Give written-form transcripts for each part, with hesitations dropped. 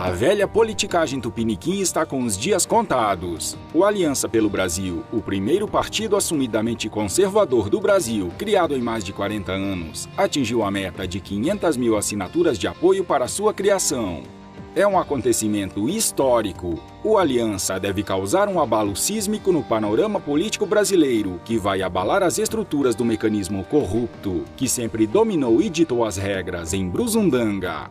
A velha politicagem tupiniquim está com os dias contados. O Aliança pelo Brasil, o primeiro partido assumidamente conservador do Brasil, criado em mais de 40 anos, atingiu a meta de 500 mil assinaturas de apoio para sua criação. É um acontecimento histórico. O Aliança deve causar um abalo sísmico no panorama político brasileiro, que vai abalar as estruturas do mecanismo corrupto, que sempre dominou e ditou as regras em Brusundanga.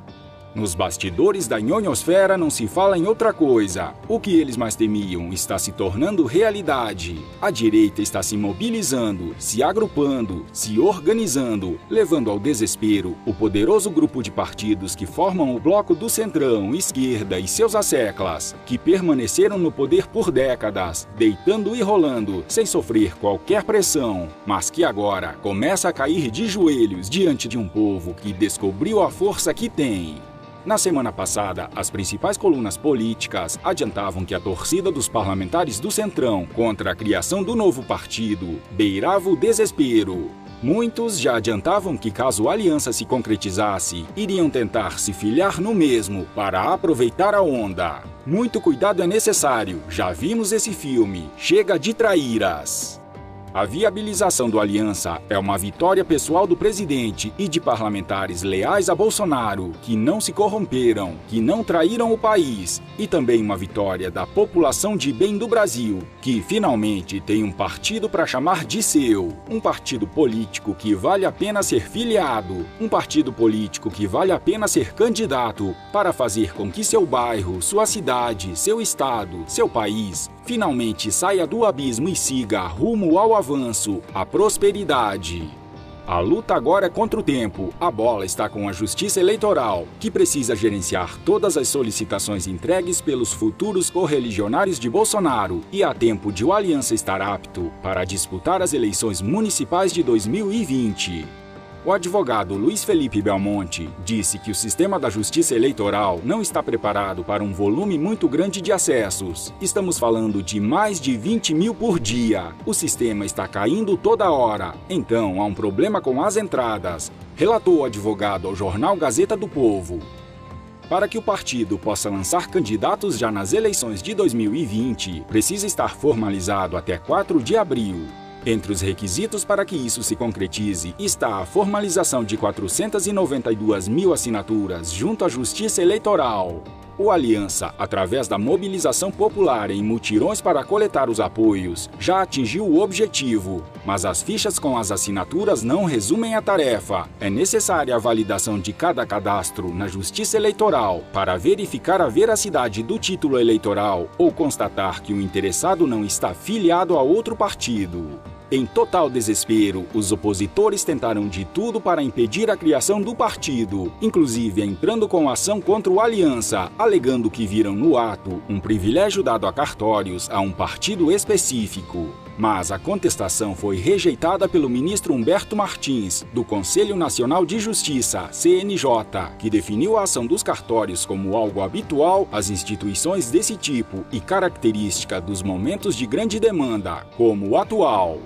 Nos bastidores da nhonhosfera não se fala em outra coisa. O que eles mais temiam está se tornando realidade. A direita está se mobilizando, se agrupando, se organizando, levando ao desespero o poderoso grupo de partidos que formam o bloco do Centrão, esquerda e seus asseclas, que permaneceram no poder por décadas, deitando e rolando, sem sofrer qualquer pressão, mas que agora começa a cair de joelhos diante de um povo que descobriu a força que tem. Na semana passada, as principais colunas políticas adiantavam que a torcida dos parlamentares do Centrão contra a criação do novo partido beirava o desespero. Muitos já adiantavam que, caso a aliança se concretizasse, iriam tentar se filiar no mesmo para aproveitar a onda. Muito cuidado é necessário, já vimos esse filme, chega de traíras. A viabilização do Aliança é uma vitória pessoal do presidente e de parlamentares leais a Bolsonaro, que não se corromperam, que não traíram o país, e também uma vitória da população de bem do Brasil, que finalmente tem um partido para chamar de seu, um partido político que vale a pena ser filiado, um partido político que vale a pena ser candidato para fazer com que seu bairro, sua cidade, seu estado, seu país finalmente saia do abismo e siga rumo ao avanço, à prosperidade. A luta agora é contra o tempo. A bola está com a Justiça Eleitoral, que precisa gerenciar todas as solicitações entregues pelos futuros correligionários de Bolsonaro e há tempo de o Aliança estar apto para disputar as eleições municipais de 2020. O advogado Luiz Felipe Belmonte disse que o sistema da Justiça Eleitoral não está preparado para um volume muito grande de acessos. Estamos falando de mais de 20 mil por dia. O sistema está caindo toda hora, então há um problema com as entradas, relatou o advogado ao jornal Gazeta do Povo. Para que o partido possa lançar candidatos já nas eleições de 2020, precisa estar formalizado até 4 de abril. Entre os requisitos para que isso se concretize está a formalização de 492 mil assinaturas junto à Justiça Eleitoral. O Aliança, através da mobilização popular em mutirões para coletar os apoios, já atingiu o objetivo, mas as fichas com as assinaturas não resumem a tarefa. É necessária a validação de cada cadastro na Justiça Eleitoral para verificar a veracidade do título eleitoral ou constatar que o interessado não está filiado a outro partido. Em total desespero, os opositores tentaram de tudo para impedir a criação do partido, inclusive entrando com ação contra o Aliança, alegando que viram no ato um privilégio dado a cartórios a um partido específico. Mas a contestação foi rejeitada pelo ministro Humberto Martins, do Conselho Nacional de Justiça, CNJ, que definiu a ação dos cartórios como algo habitual às instituições desse tipo e característica dos momentos de grande demanda, como o atual.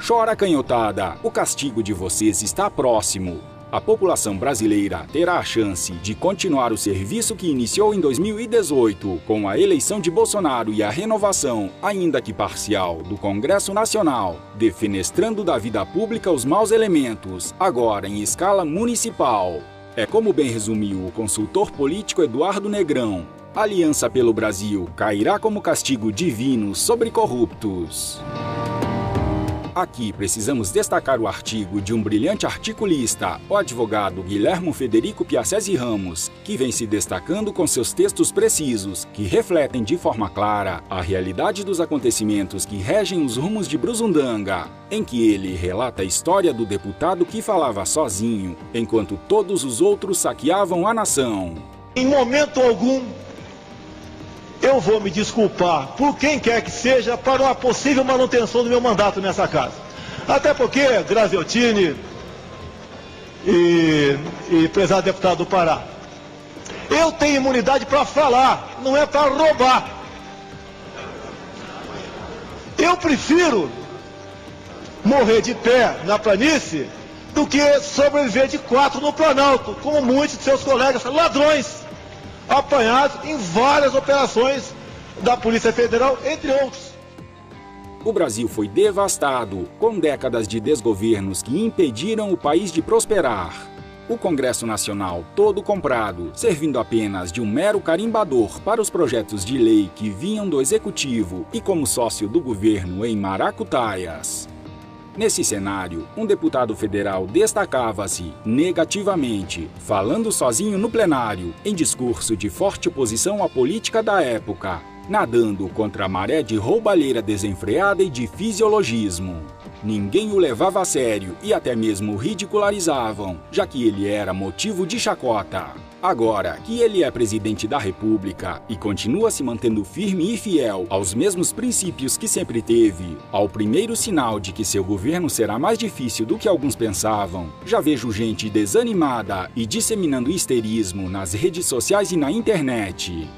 Chora canhotada, o castigo de vocês está próximo. A população brasileira terá a chance de continuar o serviço que iniciou em 2018, com a eleição de Bolsonaro e a renovação, ainda que parcial, do Congresso Nacional, defenestrando da vida pública os maus elementos, agora em escala municipal. É como bem resumiu o consultor político Eduardo Negrão: Aliança pelo Brasil cairá como castigo divino sobre corruptos. Aqui precisamos destacar o artigo de um brilhante articulista, o advogado Guilhermo Federico Piacesi Ramos, que vem se destacando com seus textos precisos, que refletem de forma clara a realidade dos acontecimentos que regem os rumos de Brusundanga, em que ele relata a história do deputado que falava sozinho, enquanto todos os outros saqueavam a nação. Em momento algum, eu vou me desculpar por quem quer que seja para uma possível manutenção do meu mandato nessa casa. Até porque, Graziottini e prezado deputado do Pará, eu tenho imunidade para falar, não é para roubar. Eu prefiro morrer de pé na planície do que sobreviver de 4 no Planalto, como muitos de seus colegas ladrões apanhados em várias operações da Polícia Federal, entre outros. O Brasil foi devastado, com décadas de desgovernos que impediram o país de prosperar. O Congresso Nacional todo comprado, servindo apenas de um mero carimbador para os projetos de lei que vinham do Executivo e como sócio do governo em maracutaias. Nesse cenário, um deputado federal destacava-se negativamente, falando sozinho no plenário, em discurso de forte oposição à política da época, nadando contra a maré de roubalheira desenfreada e de fisiologismo. Ninguém o levava a sério e até mesmo o ridicularizavam, já que ele era motivo de chacota. Agora que ele é presidente da República e continua se mantendo firme e fiel aos mesmos princípios que sempre teve, ao primeiro sinal de que seu governo será mais difícil do que alguns pensavam, já vejo gente desanimada e disseminando histerismo nas redes sociais e na internet.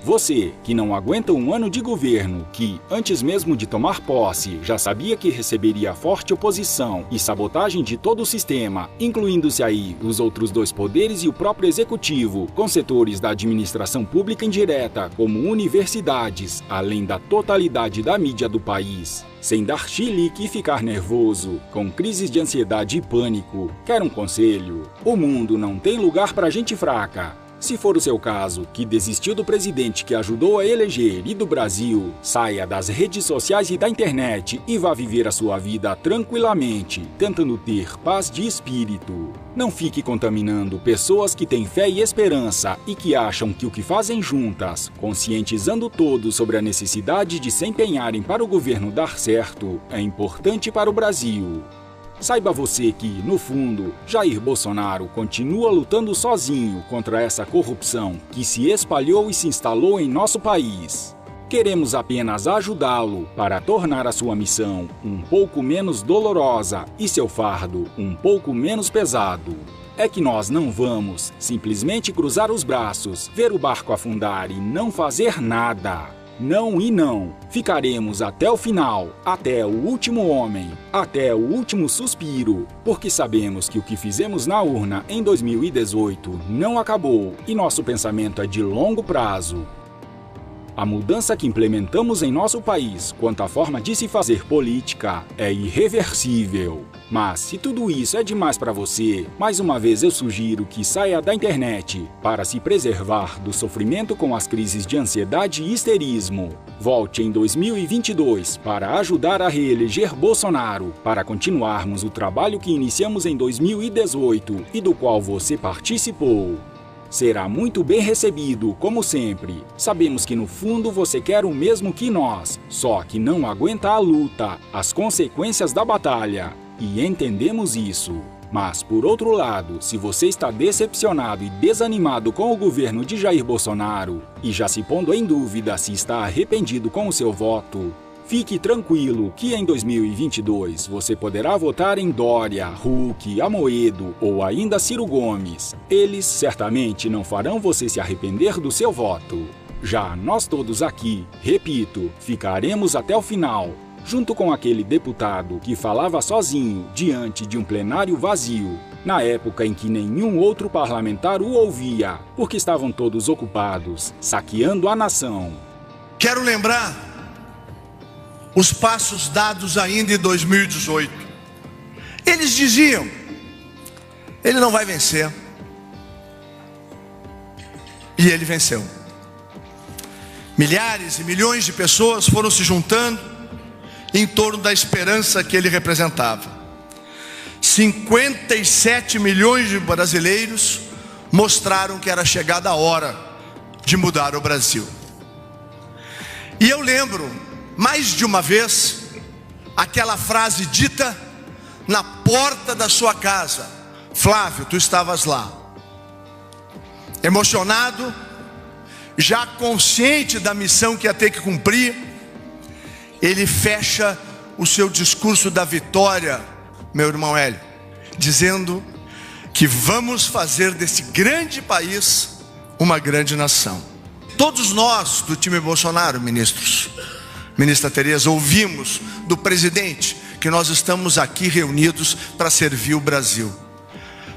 Você, que não aguenta um ano de governo, que, antes mesmo de tomar posse, já sabia que receberia forte oposição e sabotagem de todo o sistema, incluindo-se aí os outros dois poderes e o próprio executivo, com setores da administração pública indireta, como universidades, além da totalidade da mídia do país. Sem dar chilique e ficar nervoso, com crises de ansiedade e pânico, quer um conselho? O mundo não tem lugar para gente fraca. Se for o seu caso, que desistiu do presidente que ajudou a eleger e do Brasil, saia das redes sociais e da internet e vá viver a sua vida tranquilamente, tentando ter paz de espírito. Não fique contaminando pessoas que têm fé e esperança e que acham que o que fazem juntas, conscientizando todos sobre a necessidade de se empenharem para o governo dar certo, é importante para o Brasil. Saiba você que, no fundo, Jair Bolsonaro continua lutando sozinho contra essa corrupção que se espalhou e se instalou em nosso país. Queremos apenas ajudá-lo para tornar a sua missão um pouco menos dolorosa e seu fardo um pouco menos pesado. É que nós não vamos simplesmente cruzar os braços, ver o barco afundar e não fazer nada. Não e não. Ficaremos até o final, até o último homem, até o último suspiro, porque sabemos que o que fizemos na urna em 2018 não acabou e nosso pensamento é de longo prazo. A mudança que implementamos em nosso país quanto à forma de se fazer política é irreversível. Mas se tudo isso é demais para você, mais uma vez eu sugiro que saia da internet para se preservar do sofrimento com as crises de ansiedade e histerismo. Volte em 2022 para ajudar a reeleger Bolsonaro, para continuarmos o trabalho que iniciamos em 2018 e do qual você participou. Será muito bem recebido, como sempre. Sabemos que no fundo você quer o mesmo que nós, só que não aguenta a luta, as consequências da batalha. E entendemos isso. Mas, por outro lado, se você está decepcionado e desanimado com o governo de Jair Bolsonaro e já se pondo em dúvida se está arrependido com o seu voto, fique tranquilo que em 2022 você poderá votar em Dória, Huck, Amoedo ou ainda Ciro Gomes. Eles certamente não farão você se arrepender do seu voto. Já nós todos aqui, repito, ficaremos até o final, junto com aquele deputado que falava sozinho diante de um plenário vazio, na época em que nenhum outro parlamentar o ouvia, porque estavam todos ocupados, saqueando a nação. Quero lembrar os passos dados ainda em 2018. Eles diziam: ele não vai vencer. E ele venceu. Milhares e milhões de pessoas foram se juntando em torno da esperança que ele representava. 57 milhões de brasileiros mostraram que era chegada a hora de mudar o Brasil. E eu lembro, mais de uma vez, aquela frase dita na porta da sua casa. Flávio, tu estavas lá. Emocionado, já consciente da missão que ia ter que cumprir, ele fecha o seu discurso da vitória, meu irmão Hélio, dizendo que vamos fazer desse grande país uma grande nação. Todos nós do time Bolsonaro, ministros, ministra Tereza, ouvimos do presidente que nós estamos aqui reunidos para servir o Brasil.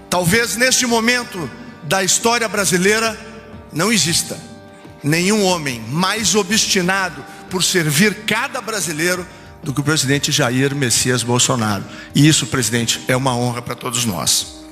Talvez neste momento da história brasileira não exista nenhum homem mais obstinado por servir cada brasileiro do que o presidente Jair Messias Bolsonaro. E isso, presidente, é uma honra para todos nós.